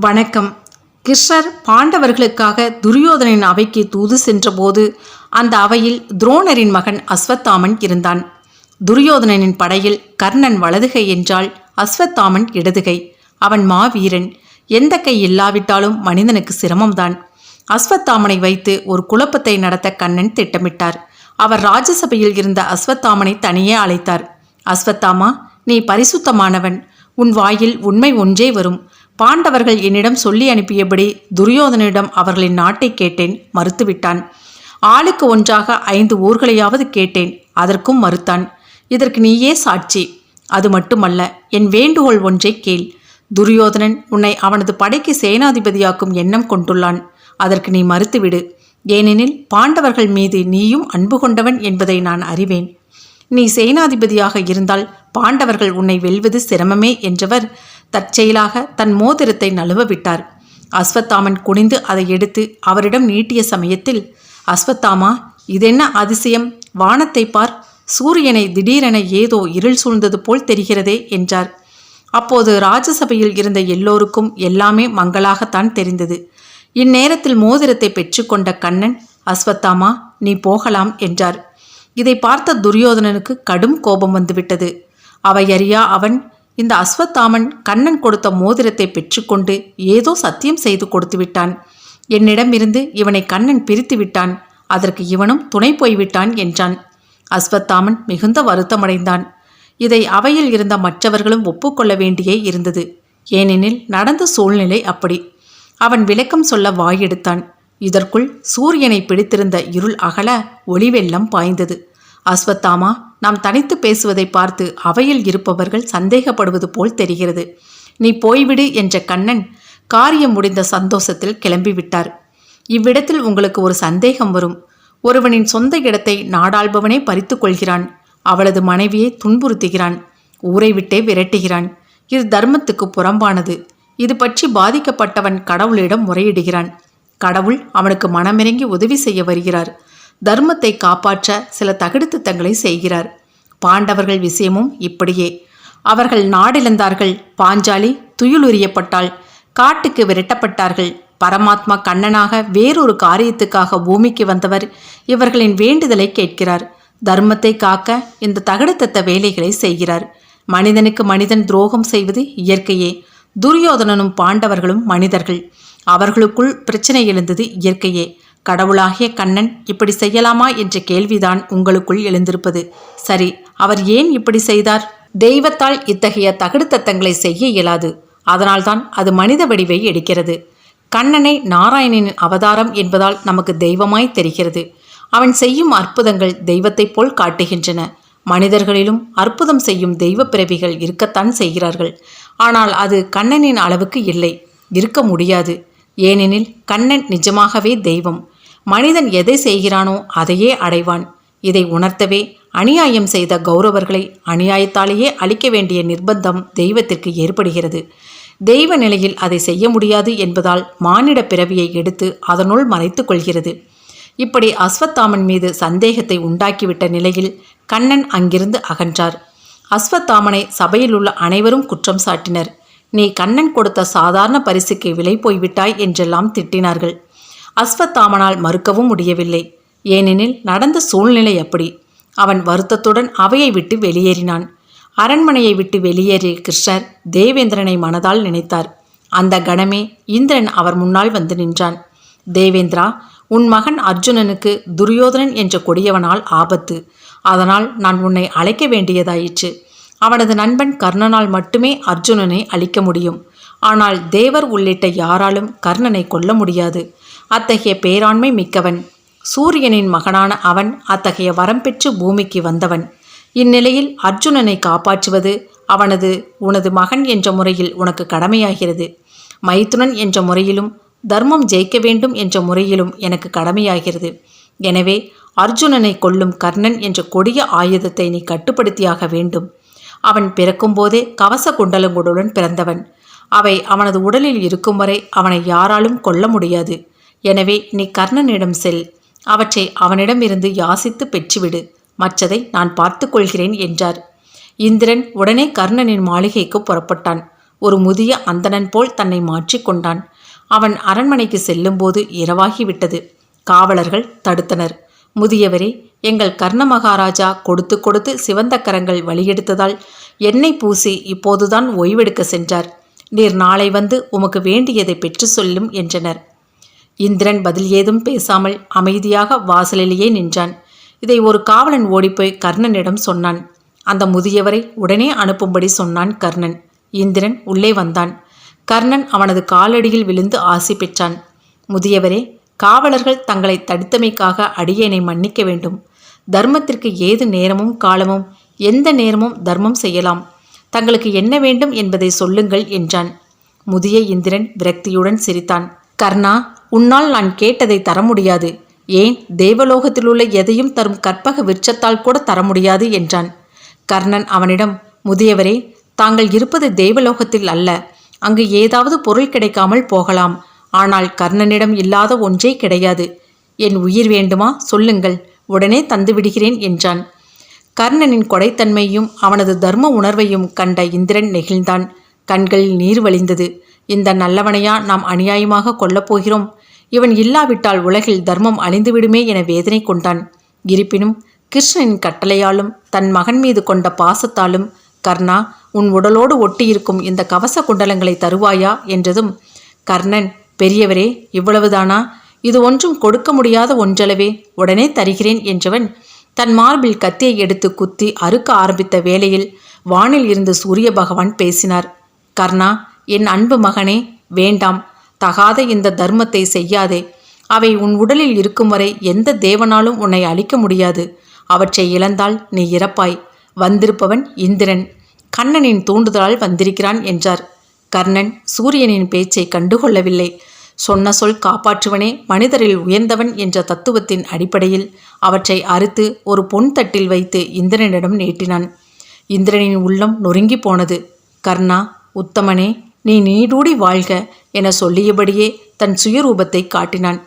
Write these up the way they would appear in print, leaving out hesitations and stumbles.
வணக்கம். கிருஷ்ணர் பாண்டவர்களுக்காக துரியோதனின் அவைக்கு தூது சென்றபோது அந்த அவையில் துரோணரின் மகன் அஸ்வத்தாமன் இருந்தான். துரியோதனனின் படையில் கர்ணன் வலதுகை என்றால் அஸ்வத்தாமன் இடதுகை. அவன் மாவீரன். எந்த கை இல்லாவிட்டாலும் மனிதனுக்கு சிரமம்தான். அஸ்வத்தாமனை வைத்து ஒரு குழப்பத்தை நடத்த கண்ணன் திட்டமிட்டார். அவர் ராஜசபையில் இருந்த அஸ்வத்தாமனை தனியே அழைத்தார். அஸ்வத்தாமா, நீ பரிசுத்தமானவன். உன் வாயில் உண்மை ஒன்றே வரும். பாண்டவர்கள் என்னிடம் சொல்லி அனுப்பியபடி துரியோதனிடம் அவர்களின் நாட்டை கேட்டேன், மறுத்துவிட்டான். ஆளுக்கு ஒன்றாக 5 ஊர்களையாவது கேட்டேன், அதற்கும் மறுத்தான். இதற்கு நீயே சாட்சி. அது மட்டுமல்ல, என் வேண்டுகோள் ஒன்றை கேள். துரியோதனன் உன்னை அவனது படைக்கு சேனாதிபதியாக்கும் எண்ணம் கொண்டுள்ளான். அதற்கு நீ மறுத்துவிடு. ஏனெனில் பாண்டவர்கள் மீது நீயும் அன்பு கொண்டவன் என்பதை நான் அறிவேன். நீ சேனாதிபதியாக இருந்தால் பாண்டவர்கள் உன்னை வெல்வது சிரமமே என்றவர் தற்செயலாக தன் மோதிரத்தை நழுவ விட்டார். அஸ்வத்தாமன் குனிந்து அதை எடுத்து அவரிடம் நீட்டிய சமயத்தில், அஸ்வத்தாமா, இதென்ன அதிசயம்! வானத்தை பார். சூரியனை திடீரென ஏதோ இருள் சூழ்ந்தது போல் தெரிகிறதே என்றார். அப்போது ராஜசபையில் இருந்த எல்லோருக்கும் எல்லாமே மங்களாகத்தான் தெரிந்தது. இந்நேரத்தில் மோதிரத்தை பெற்றுக்கொண்ட கண்ணன், அஸ்வத்தாமா, நீ போகலாம் என்றார். இதை பார்த்த துரியோதனனுக்கு கடும் கோபம் வந்துவிட்டது. அவையறியா அவன், இந்த அஸ்வத்தாமன் கண்ணன் கொடுத்த மோதிரத்தை பெற்றுக்கொண்டு ஏதோ சத்தியம் செய்து கொடுத்து விட்டான். என்னிடமிருந்து இவனை கண்ணன் பிரித்து விட்டான். அதற்கு இவனும் துணை போய்விட்டான் என்றான். அஸ்வத்தாமன் மிகுந்த வருத்தமடைந்தான். இதை அவையில் இருந்த மற்றவர்களும் ஒப்புக்கொள்ள வேண்டியே இருந்தது. ஏனெனில் நடந்த சூழ்நிலை அப்படி. அவன் விளக்கம் சொல்ல வாயெடுத்தான். இதற்குள் சூரியனை பிடித்திருந்த இருள் அகல ஒளிவெள்ளம் பாய்ந்தது. அஸ்வத்தாமா, நாம் தனித்து பேசுவதை பார்த்து அவையில் இருப்பவர்கள் சந்தேகப்படுவது போல் தெரிகிறது. நீ போய்விடு என்ற கண்ணன் காரியம் முடிந்த சந்தோஷத்தில் கிளம்பிவிட்டார். இவ்விடத்தில் உங்களுக்கு ஒரு சந்தேகம் வரும். ஒருவனின் சொந்த இடத்தை நாடாள்பவனே பறித்து கொள்கிறான். அவளது மனைவியை துன்புறுத்துகிறான். ஊரை விட்டே விரட்டுகிறான். இது தர்மத்துக்கு புறம்பானது. இது பற்றி பாதிக்கப்பட்டவன் கடவுளிடம் முறையிடுகிறான். கடவுள் அவனுக்கு மனமிறங்கி உதவி செய்ய வருகிறார். தர்மத்தை காப்பாற்ற சில தகுதித்தங்களை செய்கிறார். பாண்டவர்கள் விஷயமும் இப்படியே. அவர்கள் நாடிழந்தார்கள். பாஞ்சாலி துயிலுரியப்பட்டாள். காட்டுக்கு விரட்டப்பட்டார்கள். பரமாத்மா கண்ணனாக வேறொரு காரியத்துக்காக பூமிக்கு வந்தவர் இவர்களின் வேண்டுதலை கேட்கிறார். தர்மத்தை காக்க இந்த தகுதித்த வேலைகளை செய்கிறார். மனிதனுக்கு மனிதன் துரோகம் செய்வது இயற்கையே. துரியோதனனும் பாண்டவர்களும் மனிதர்கள். அவர்களுக்குள் பிரச்சனை எழுந்தது இயற்கையே. கடவுளாகிய கண்ணன் இப்படி செய்யலாமா என்ற கேள்விதான் உங்களுக்குள் எழுந்திருப்பது. சரி, அவர் ஏன் இப்படி செய்தார்? தெய்வத்தால் இத்தகைய தகுதித்தங்களை செய்ய இயலாது. அதனால்தான் அது மனித வடிவை எடுக்கிறது. கண்ணனை நாராயணனின் அவதாரம் என்பதால் நமக்கு தெய்வமாய் தெரிகிறது. அவன் செய்யும் அற்புதங்கள் தெய்வத்தைப் போல் காட்டுகின்றன. மனிதர்களிலும் அற்புதம் செய்யும் தெய்வ பிறவிகள் இருக்கத்தான் செய்கிறார்கள். ஆனால் அது கண்ணனின் அளவுக்கு இல்லை, இருக்க முடியாது. ஏனெனில் கண்ணன் நிஜமாகவே தெய்வம். மனிதன் எதை செய்கிறானோ அதையே அடைவான். இதை உணர்த்தவே அநியாயம் செய்த கௌரவர்களை அநியாயத்தாலேயே அழிக்க வேண்டிய நிர்பந்தம் தெய்வத்திற்கு ஏற்படுகிறது. தெய்வ நிலையில் அதை செய்ய முடியாது என்பதால் மானிட பிறவியை எடுத்து அதனுள் மறைத்து கொள்கிறது. இப்படி அஸ்வத்தாமன் மீது சந்தேகத்தை உண்டாக்கிவிட்ட நிலையில் கண்ணன் அங்கிருந்து அகன்றார். அஸ்வத்தாமனை சபையில் உள்ள அனைவரும் குற்றம் சாட்டினர். நீ கண்ணன் கொடுத்த சாதாரண பரிசுக்கு விலை போய்விட்டாய் என்றெல்லாம் திட்டினார்கள். அஸ்வத்தாமனால் மறுக்கவும் முடியவில்லை. ஏனெனில் நடந்த சூழ்நிலை அப்படி. அவன் வருத்தத்துடன் அவையை விட்டு வெளியேறினான். அரண்மனையை விட்டு வெளியேறிய கிருஷ்ணர் தேவேந்திரனை மனதால் நினைத்தார். அந்த கணமே இந்திரன் அவர் முன்னால் வந்து நின்றான். தேவேந்திரா, உன் மகன் அர்ஜுனனுக்கு துரியோதனன் என்ற கொடியவனால் ஆபத்து. அதனால் நான் உன்னை அழைக்க வேண்டியதாயிற்று. அவனது நண்பன் கர்ணனால் மட்டுமே அர்ஜுனனை அழிக்க முடியும். ஆனால் தேவர் உள்ளிட்ட யாராலும் கர்ணனை கொல்ல முடியாது. அத்தகைய பேராண்மை மிக்கவன். சூரியனின் மகனான அவன் அத்தகைய வரம் பெற்று பூமிக்கு வந்தவன். இந்நிலையில் அர்ஜுனனை காப்பாற்றுவது உனது மகன் என்ற முறையில் உனக்கு கடமையாகிறது. மைத்துனன் என்ற முறையிலும் தர்மம் ஜெயிக்க வேண்டும் என்ற முறையிலும் எனக்கு கடமையாகிறது. எனவே அர்ஜுனனை கொல்லும் கர்ணன் என்ற கொடிய ஆயுதத்தை நீ கட்டுப்படுத்தியாக வேண்டும். அவன் பிறக்கும்போதே கவச குண்டலங்களுடன் பிறந்தவன். அவை அவனது உடலில் இருக்கும் வரை அவனை யாராலும் கொல்ல முடியாது. எனவே நீ கர்ணனிடம் செல். அவற்றை அவனிடமிருந்து யாசித்து பெற்றுவிடு. மற்றதை நான் பார்த்து கொள்கிறேன் என்றார். இந்திரன் உடனே கர்ணனின் மாளிகைக்கு புறப்பட்டான். ஒரு முதிய அந்தணன் போல் தன்னை மாற்றிக்கொண்டான். அவன் அரண்மனைக்கு செல்லும்போது இரவாகிவிட்டது. காவலர்கள் தடுத்தனர். முதியவரே, எங்கள் கர்ண மகாராஜா கொடுத்து கொடுத்து சிவந்த கரங்கள் வழியெடுத்ததால் எண்ணெய் பூசி இப்போதுதான் ஓய்வெடுக்க சென்றார். நீர் நாளை வந்து உமக்கு வேண்டியதை பெற்று சொல்லும் என்றனர். இந்திரன் பதில் ஏதும் பேசாமல் அமைதியாக வாசலிலேயே நின்றான். இதை ஒரு காவலன் ஓடிப்போய் கர்ணனிடம் சொன்னான். அந்த முதியவரை உடனே அனுப்பும்படி சொன்னான் கர்ணன். இந்திரன் உள்ளே வந்தான். கர்ணன் அவனது காலடியில் விழுந்து ஆசி பெற்றான். முதியவரே, காவலர்கள் தங்களை தடுத்தமைக்காக அடியேனை மன்னிக்க வேண்டும். தர்மத்திற்கு ஏது நேரமும் காலமும் எந்த நேரமும் தர்மம் செய்யலாம். தங்களுக்கு என்ன வேண்டும் என்பதை சொல்லுங்கள் என்றான். முதிய இந்திரன் விரக்தியுடன் சிரித்தான். கர்ணா, உன்னால் நான் கேட்டதை தர முடியாது. ஏன், தேவலோகத்திலுள்ள எதையும் தரும் கற்பக விருட்சத்தால் கூட தர முடியாது என்றான். கர்ணன் அவனிடம், முதியவரே, தாங்கள் இருப்பது தேவலோகத்தில் அல்ல. அங்கு ஏதாவது பொருள் கிடைக்காமல் போகலாம். ஆனால் கர்ணனிடம் இல்லாத ஒன்றே கிடையாது. என் உயிர் வேண்டுமா? சொல்லுங்கள், உடனே தந்து விடுகிறேன் என்றான். கர்ணனின் கொடைத்தன்மையும் அவனது தர்ம உணர்வையும் கண்ட இந்திரன் நெகிழ்ந்தான். கண்களில் நீர் வழிந்தது. இந்த நல்லவனையா நாம் அநியாயமாக கொல்லப்போகிறோம்? இவன் இல்லாவிட்டால் உலகில் தர்மம் அழிந்துவிடுமே என வேதனை கொண்டான். இருப்பினும் கிருஷ்ணனின் கட்டளையாலும் தன் மகன் மீது கொண்ட பாசத்தாலும், கர்ணா, உன் உடலோடு ஒட்டியிருக்கும் இந்த கவச குண்டலங்களை தருவாயா என்றதும், கர்ணன், பெரியவரே, இவ்வளவுதானா? இது ஒன்றும் கொடுக்க முடியாத ஒன்றளவே, உடனே தருகிறேன் என்றவன் தன் மார்பில் கத்தியை எடுத்து குத்தி அறுக்க ஆரம்பித்த வேளையில் வானில் இருந்து சூரிய பகவான் பேசினார். கர்ணா, என் அன்பு மகனே, வேண்டாம். தகாத இந்த தர்மத்தை செய்யாதே. அவை உன் உடலில் இருக்கும் வரை எந்த தேவனாலும் உன்னை அழிக்க முடியாது. அவற்றை இழந்தால் நீ இறப்பாய். வந்திருப்பவன் இந்திரன். கண்ணனின் தூண்டுதலால் வந்திருக்கிறான் என்றார். கர்ணன் சூரியனின் பேச்சை கண்டுகொள்ளவில்லை. சொன்ன சொல் காப்பாற்றுவனே மனிதரில் உயர்ந்தவன் என்ற தத்துவத்தின் அடிப்படையில் அவற்றை அறுத்து ஒரு பொன் தட்டில் வைத்து இந்திரனிடம் நீட்டினான். இந்திரனின் உள்ளம் நொறுங்கி போனது. கர்ணா, உத்தமனே, நீ நீடூடி வாழ்க என சொல்லியபடியே தன் சுயரூபத்தை காட்டினான்.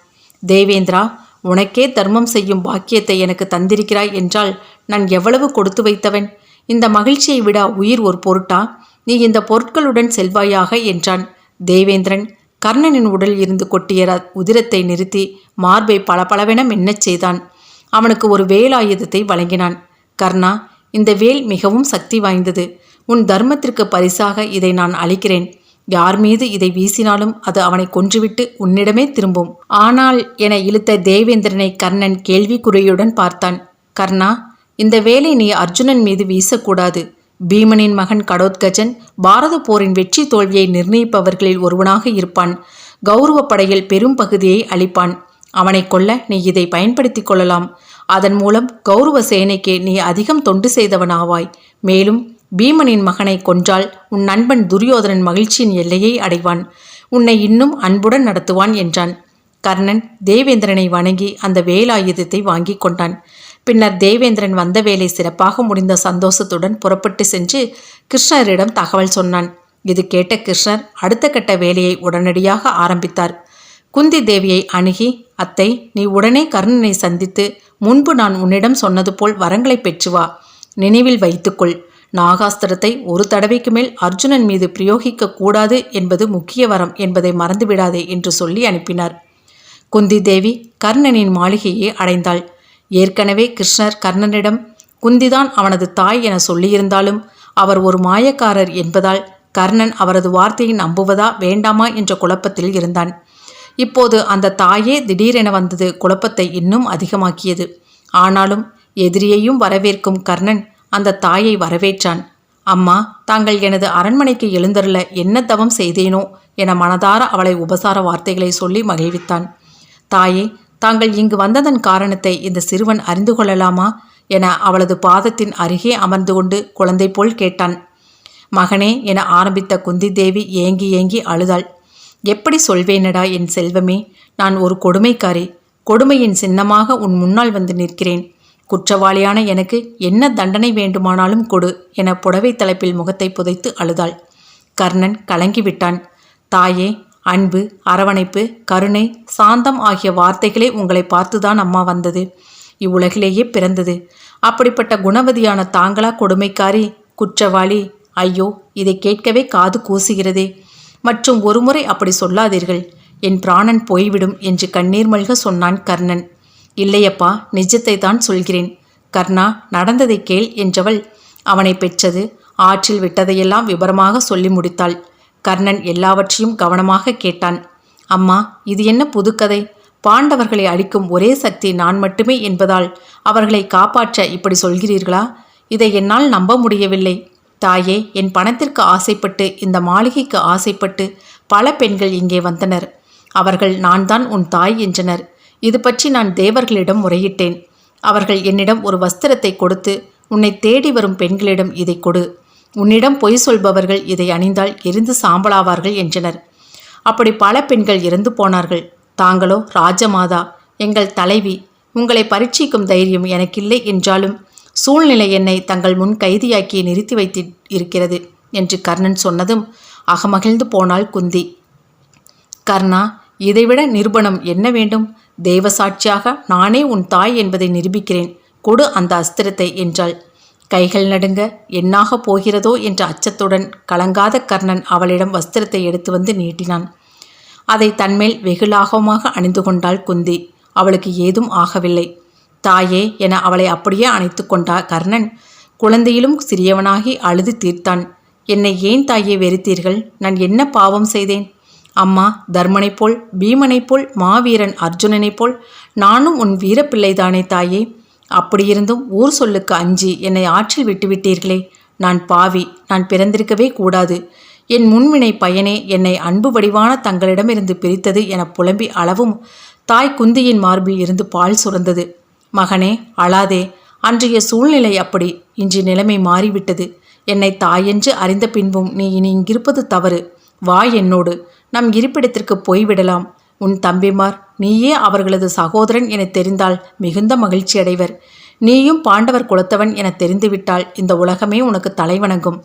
தேவேந்திரா, உனக்கே தர்மம் செய்யும் பாக்கியத்தை எனக்கு தந்திருக்கிறாய் என்றால் நான் எவ்வளவு கொடுத்து வைத்தவன்? இந்த மகிழ்ச்சியை விட உயிர் ஒரு பொருட்டா? நீ இந்த பொருட்களுடன் செல்வாயாக என்றான். தேவேந்திரன் கர்ணனின் உடல் இருந்து கொட்டிய உதிரத்தை நிறுத்தி மார்பை பளபளவென மின்னச் செய்தான். அவனுக்கு ஒரு வேலாயுதத்தை வழங்கினான். கர்ணா, இந்த வேல் மிகவும் சக்தி வாய்ந்தது. உன் தர்மத்திற்கு பரிசாக இதை நான் அளிக்கிறேன். யார் மீது இதை வீசினாலும் அது அவனை கொன்றுவிட்டு உன்னிடமே திரும்பும். ஆனால் என இழுத்த தேவேந்திரனை கர்ணன் கேள்விக்குறியுடன் பார்த்தான். கர்ணா, இந்த வேலை நீ அர்ஜுனன் மீது வீசக்கூடாது. பீமனின் மகன் கடோத்கஜன் பாரத போரின் வெற்றி தோல்வியை நிர்ணயிப்பவர்களில் ஒருவனாக இருப்பான். கௌரவ படையில் பெரும் பகுதியை அளிப்பான். அவனை கொல்ல நீ இதை பயன்படுத்தி கொள்ளலாம். அதன் மூலம் கௌரவ சேனைக்கு நீ அதிகம் தொண்டு செய்தவனாவாய். மேலும் பீமனின் மகனை கொன்றால் உன் நண்பன் துரியோதனன் மகிழ்ச்சியின் எல்லையை அடைவான். உன்னை இன்னும் அன்புடன் நடத்துவான் என்றான். கர்ணன் தேவேந்திரனை வணங்கி அந்த வேலாயுதத்தை வாங்கி கொண்டான். பின்னர் தேவேந்திரன் வந்த வேலை சிறப்பாக முடிந்த சந்தோஷத்துடன் புறப்பட்டு சென்று கிருஷ்ணரிடம் தகவல் சொன்னான். இது கேட்ட கிருஷ்ணர் அடுத்த கட்ட வேலையை உடனடியாக ஆரம்பித்தார். குந்தி தேவியை அணுகி, அத்தை, நீ உடனே கர்ணனை சந்தித்து முன்பு நான் உன்னிடம் சொன்னது போல் வரங்களை பெற்று வா. நினைவில் வைத்துக்கொள், நாகாஸ்திரத்தை ஒரு தடவைக்கு மேல் அர்ஜுனன் மீது பிரயோகிக்க கூடாது என்பது முக்கிய வரம் என்பதை மறந்துவிடாதே என்று சொல்லி அனுப்பினார். குந்தி தேவி கர்ணனின் மாளிகையை அடைந்தாள். ஏற்கனவே கிருஷ்ணர் கர்ணனிடம் குந்திதான் அவனது தாய் என சொல்லியிருந்தாலும் அவர் ஒரு மாயக்காரர் என்பதால் கர்ணன் அவரது வார்த்தையை நம்புவதா வேண்டாமா என்ற குழப்பத்தில் இருந்தான். இப்போது அந்த தாயே திடீரென வந்தது குழப்பத்தை இன்னும் அதிகமாக்கியது. ஆனாலும் எதிரியையும் வரவேற்கும் கர்ணன் அந்த தாயை வரவேற்றான். அம்மா, தாங்கள் எனது அரண்மனைக்கு எழுந்தருள என்ன தவம் செய்தேனோ என மனதார அவளை உபசார வார்த்தைகளை சொல்லி மகிழ்வித்தான். தாயே, தாங்கள் இங்கு வந்ததன் காரணத்தை இந்த சிறுவன் அறிந்து கொள்ளலாமா என அவளது பாதத்தின் அருகே அமர்ந்து கொண்டு குழந்தை போல் கேட்டான். மகனே என ஆரம்பித்த குந்தி தேவி ஏங்கி ஏங்கி அழுதாள். எப்படி சொல்வேனடா என் செல்வமே, நான் ஒரு கொடுமைக்காரி. கொடுமையின் சின்னமாக உன் முன்னால் வந்து நிற்கிறேன். குற்றவாளியான எனக்கு என்ன தண்டனை வேண்டுமானாலும் கொடு என புடவை தலைப்பில் முகத்தை புதைத்து அழுதாள். கர்ணன் கலங்கிவிட்டான். தாயே, அன்பு, அரவணைப்பு, கருணை, சாந்தம் ஆகிய வார்த்தைகளே உங்களை பார்த்துதான் அம்மா வந்தது, இவ்வுலகிலேயே பிறந்தது. அப்படிப்பட்ட குணவதியான தாங்களா கொடுமைக்காரி, குற்றவாளி? ஐயோ, இதை கேட்கவே காது கூசுகிறதே. மற்றும் ஒருமுறை அப்படி சொல்லாதீர்கள், என் பிராணன் போய்விடும் என்று கண்ணீர் மல்க சொன்னான் கர்ணன். இல்லையப்பா, நிஜத்தை தான் சொல்கிறேன். கர்ணா, நடந்ததை கேள் என்றவள் அவனை பெற்றது, ஆற்றில் விட்டதையெல்லாம் விபரமாக சொல்லி முடித்தாள். கர்ணன் எல்லாவற்றையும் கவனமாக கேட்டான். அம்மா, இது என்ன புதுக்கதை? பாண்டவர்களை அழிக்கும் ஒரே சக்தி நான் மட்டுமே என்பதால் அவர்களை காப்பாற்ற இப்படி சொல்கிறீர்களா? இதை என்னால் நம்ப முடியவில்லை. தாயே, என் பணத்திற்கு ஆசைப்பட்டு, இந்த மாளிகைக்கு ஆசைப்பட்டு பல பெண்கள் இங்கே வந்தனர். அவர்கள் நான் தான் உன் தாய் என்றனர். இது பற்றி நான் தேவர்களிடம் முறையிட்டேன். அவர்கள் என்னிடம் ஒரு வஸ்திரத்தை கொடுத்து, உன்னை தேடி வரும் பெண்களிடம் இதை கொடு, உன்னிடம் பொய் சொல்பவர்கள் இதை அணிந்தால் எரிந்து சாம்பலாவார்கள் என்றனர். அப்படி பல பெண்கள் இறந்து போனார்கள். தாங்களோ ராஜமாதா, எங்கள் தலைவி. உங்களை பரீட்சிக்கும் தைரியம் எனக்கில்லை என்றாலும் சூழ்நிலை என்னை தங்கள் முன் கைதியாக்கி நிறுத்தி வைத்து இருக்கிறது என்று கர்ணன் சொன்னதும் அகமகிழ்ந்து போனாள் குந்தி. கர்ணா, இதைவிட நிரூபணம் என்ன வேண்டும்? தெய்வ சாட்சியாக நானே உன் தாய் என்பதை நிரூபிக்கிறேன். கொடு அந்த அஸ்திரத்தை என்றாள். கைகள் நடுங்க என்னாக போகிறதோ என்ற அச்சத்துடன் கலங்காத கர்ணன் அவளிடம் வஸ்திரத்தை எடுத்து வந்து நீட்டினான். அதை தன்மேல் வெகுலாகமாக அணிந்து கொண்டாள் குந்தி. அவளுக்கு ஏதும் ஆகவில்லை. தாயே என அவளை அப்படியே அணைத்து கொண்டா கர்ணன். குழந்தையிலும் சிறியவனாகி அழுது தீர்த்தான். என்னை ஏன் தாயே வெறுத்தீர்கள்? நான் என்ன பாவம் செய்தேன்? அம்மா, தர்மனைப் போல், பீமனைப் போல், மாவீரன் அர்ஜுனனைப் போல் நானும் உன் வீரப்பிள்ளைதானே தாயே. அப்படியிருந்தும் ஊர் சொல்லுக்கு அஞ்சி என்னை ஆற்றில் விட்டுவிட்டீர்களே. நான் பாவி, நான் பிறந்திருக்கவே கூடாது. என் முன்வினை பயனே என்னை அன்பு வடிவான தங்களிடமிருந்து பிரித்தது என புலம்பி அளவும் தாய் குந்தியின் மார்பில் இருந்து பால் சுரந்தது. மகனே, அழாதே. அன்றைய சூழ்நிலை அப்படி, இன்று நிலைமை மாறிவிட்டது. என்னை தாயென்று அறிந்த பின்பும் நீ இனி இங்கிருப்பது தவறு. வா என்னோடு, நம் இருப்பிடத்திற்கு போய்விடலாம். உன் தம்பிமார், நீயே அவர்களது சகோதரன் என தெரிந்தால் மிகுந்த மகிழ்ச்சி அடைவர். நீயும் பாண்டவர் குலத்தவன் என தெரிந்துவிட்டால் இந்த உலகமே உனக்கு தலைவணங்கும்.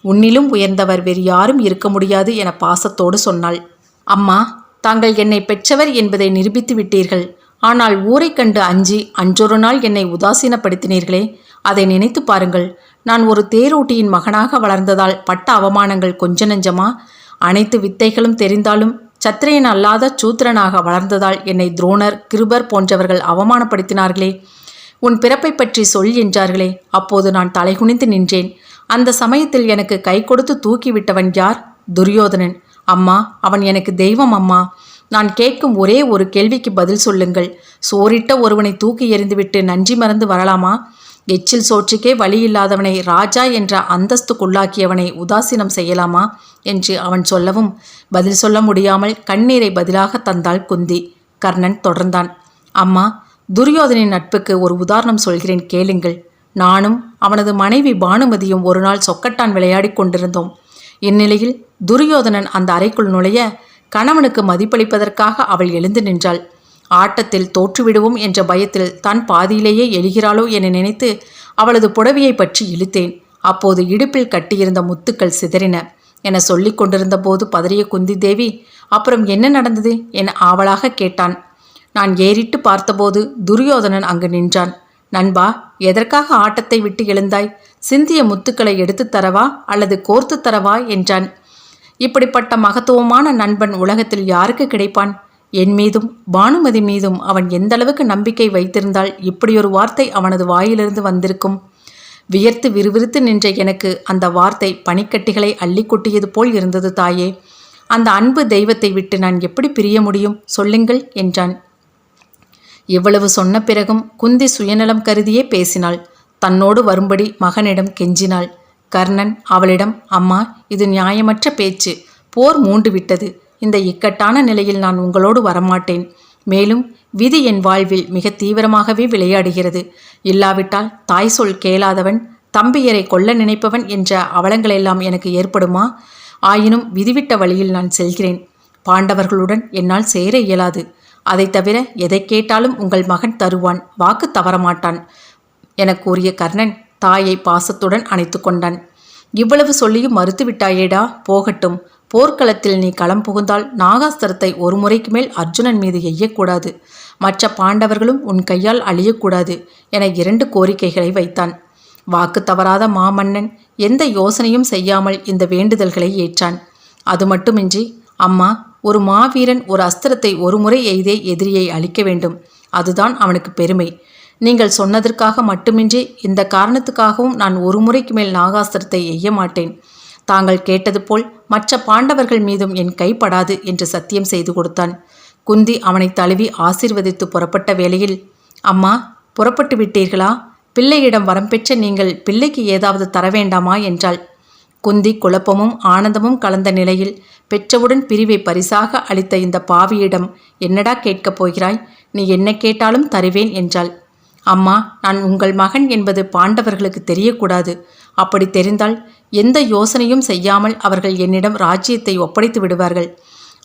உன்னிலும் உயர்ந்தவர் வேறு யாரும் இருக்க முடியாது என பாசத்தோடு சொன்னாள். அம்மா, தாங்கள் என்னை பெற்றவர் என்பதை நிரூபித்து விட்டீர்கள். ஆனால் ஊரை கண்டு அஞ்சி அன்றொரு நாள் என்னை உதாசீனப்படுத்தினீர்களே, அதை நினைத்து பாருங்கள். நான் ஒரு தேரோட்டியின் மகனாக வளர்ந்ததால் பட்ட அவமானங்கள் கொஞ்ச நஞ்சமா? அனைத்து வித்தைகளும் தெரிந்தாலும் சத்திரியன் அல்லாத சூத்திரனாக வளர்ந்ததால் என்னை துரோணர், கிருபர் போன்றவர்கள் அவமானப்படுத்தினார்களே. உன் பிறப்பை பற்றி சொல் என்றார்களே, அப்போது நான் தலைகுனிந்து நின்றேன். அந்த சமயத்தில் எனக்கு கை கொடுத்து தூக்கிவிட்டவன் யார்? துரியோதனன். அம்மா, அவன் எனக்கு தெய்வம் அம்மா. நான் கேட்கும் ஒரே ஒரு கேள்விக்கு பதில் சொல்லுங்கள். சோறிட்ட ஒருவனை தூக்கி எறிந்துவிட்டு நன்றி மறந்து வரலாமா? எச்சில் சோற்றுக்கே வழி இல்லாதவனை ராஜா என்ற அந்தஸ்துக்குள்ளாக்கியவனை உதாசீனம் செய்யலாமா என்று அவன் சொல்லவும் பதில் சொல்ல முடியாமல் கண்ணீரை பதிலாக தந்தாள் குந்தி. கர்ணன் தொடர்ந்தான். அம்மா, துரியோதனின் நட்புக்கு ஒரு உதாரணம் சொல்கிறேன் கேளுங்கள். நானும் அவனது மனைவி பானுமதியும் ஒரு நாள் சொக்கட்டான் விளையாடி கொண்டிருந்தோம். இந்நிலையில் துரியோதனன் அந்த அறைக்குள் நுழைய கணவனுக்கு மதிப்பளிப்பதற்காக அவள் எழுந்து நின்றாள். ஆட்டத்தில் தோற்றுவிடுவோம் என்ற பயத்தில் தான் பாதியிலேயே எழுகிறாளோ என நினைத்து அவளது புடவையை பற்றி இழுத்தேன். அப்போது இடுப்பில் கட்டியிருந்த முத்துக்கள் சிதறின என சொல்லி கொண்டிருந்த போது பதறிய குந்தி தேவி, அப்புறம் என்ன நடந்தது என ஆவலாக கேட்டான். நான் ஏறிட்டு பார்த்தபோது துரியோதனன் அங்கு நின்றான். நண்பா, எதற்காக ஆட்டத்தை விட்டு எழுந்தாய்? சிந்திய முத்துக்களை எடுத்து தரவா அல்லது கோர்த்து தரவா என்றான். இப்படிப்பட்ட மகத்துவமான நண்பன் உலகத்தில் யாருக்கு கிடைப்பான்? என் மீதும் பானுமதி மீதும் அவன் எந்தளவுக்கு நம்பிக்கை வைத்திருந்தால் இப்படியொரு வார்த்தை அவனது வாயிலிருந்து வந்திருக்கும்? வியர்த்து விறுவிறுத்து நின்ற எனக்கு அந்த வார்த்தை பனிக்கட்டிகளை அள்ளி கொட்டியது போல் இருந்தது. தாயே, அந்த அன்பு தெய்வத்தை விட்டு நான் எப்படி பிரிய முடியும் சொல்லுங்கள் என்றான். இவ்வளவு சொன்ன பிறகும் குந்தி சுயநலம் கருதியே பேசினாள். தன்னோடு வரும்படி மகனிடம் கெஞ்சினாள். கர்ணன் அவளிடம், அம்மா, இது நியாயமற்ற பேச்சு. போர் மூண்டு விட்டது. இந்த இக்கட்டான நிலையில் நான் உங்களோடு வரமாட்டேன். மேலும் விதி என் வாழ்வில் மிக தீவிரமாகவே விளையாடுகிறது. இல்லாவிட்டால் தாய் சொல் கேளாதவன், தம்பியரை கொல்ல நினைப்பவன் என்ற அவலங்களெல்லாம் எனக்கு ஏற்படுமா? ஆயினும் விதிவிட்ட வழியில் நான் செல்கிறேன். பாண்டவர்களுடன் என்னால் சேர இயலாது. அதை தவிர எதை கேட்டாலும் உங்கள் மகன் தருவான், வாக்கு தவறமாட்டான் என கூறிய கர்ணன் தாயை பாசத்துடன் அணைத்து கொண்டான். இவ்வளவு சொல்லியும் மறுத்துவிட்டாயேடா, போகட்டும். போர்க்களத்தில் நீ களம் புகுந்தால் நாகாஸ்திரத்தை ஒரு முறைக்கு மேல் அர்ஜுனன் மீது எய்யக்கூடாது. மற்ற பாண்டவர்களும் உன் கையால் அழியக்கூடாது என 2 கோரிக்கைகளை வைத்தான். வாக்கு தவறாத மாமன்னன் எந்த யோசனையும் செய்யாமல் இந்த வேண்டுதல்களை ஏற்றான். அது மட்டுமின்றி, அம்மா, ஒரு மாவீரன் ஒரு அஸ்திரத்தை ஒரு முறை எய்தே எதிரியை அழிக்க வேண்டும். அதுதான் அவனுக்கு பெருமை. நீங்கள் சொன்னதற்காக மட்டுமின்றி இந்த காரணத்துக்காகவும் நான் ஒரு முறைக்கு மேல் நாகாஸ்திரத்தை எய்ய மாட்டேன். தாங்கள் கேட்டது போல் மற்ற பாண்டவர்கள் மீதும் என் கைப்படாது என்று சத்தியம் செய்து கொடுத்தான். குந்தி அவனை தழுவி ஆசீர்வதித்து புறப்பட்ட வேளையில், அம்மா, புறப்பட்டு விட்டீர்களா? பிள்ளையிடம் வரம் பெற்ற நீங்கள் பிள்ளைக்கு ஏதாவது தர வேண்டாமா என்றாள். குந்தி குழப்பமும் ஆனந்தமும் கலந்த நிலையில், பெற்றவுடன் பிரிவை பரிசாக அளித்த இந்த பாவியிடம் என்னடா கேட்கப் போகிறாய்? நீ என்ன கேட்டாலும் தருவேன் என்றாள். அம்மா, நான் உங்கள் மகன் என்பது பாண்டவர்களுக்கு தெரியக்கூடாது. அப்படி தெரிந்தால் எந்த யோசனையும் செய்யாமல் அவர்கள் என்னிடம் ராஜ்யத்தை ஒப்படைத்து விடுவார்கள்.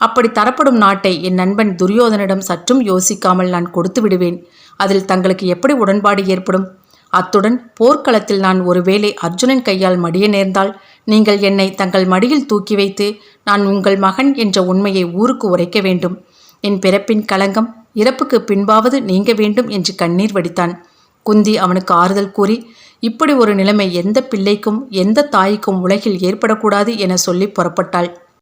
அப்படி தரப்படும் நாட்டை என் நண்பன் துரியோதனிடம் சற்றும் யோசிக்காமல் நான் கொடுத்து விடுவேன். அதில் தங்களுக்கு எப்படி உடன்பாடு ஏற்படும்? அத்துடன் போர்க்களத்தில் நான் ஒருவேளை அர்ஜுனன் கையால் மடிய நேர்ந்தால் நீங்கள் என்னை தங்கள் மடியில் தூக்கி வைத்து நான் உங்கள் மகன் என்ற உண்மையை ஊருக்கு உரைக்க வேண்டும். என் பிறப்பின் களங்கம் இறப்புக்கு பின்பாவது நீங்க வேண்டும் என்று கண்ணீர் வடித்தான். குந்தி அவனுக்கு ஆறுதல் கூறி, இப்படி ஒரு நிலைமை எந்த பிள்ளைக்கும் எந்த தாய்க்கும் உலகில் ஏற்படக்கூடாது என சொல்லி புறப்பட்டாள்.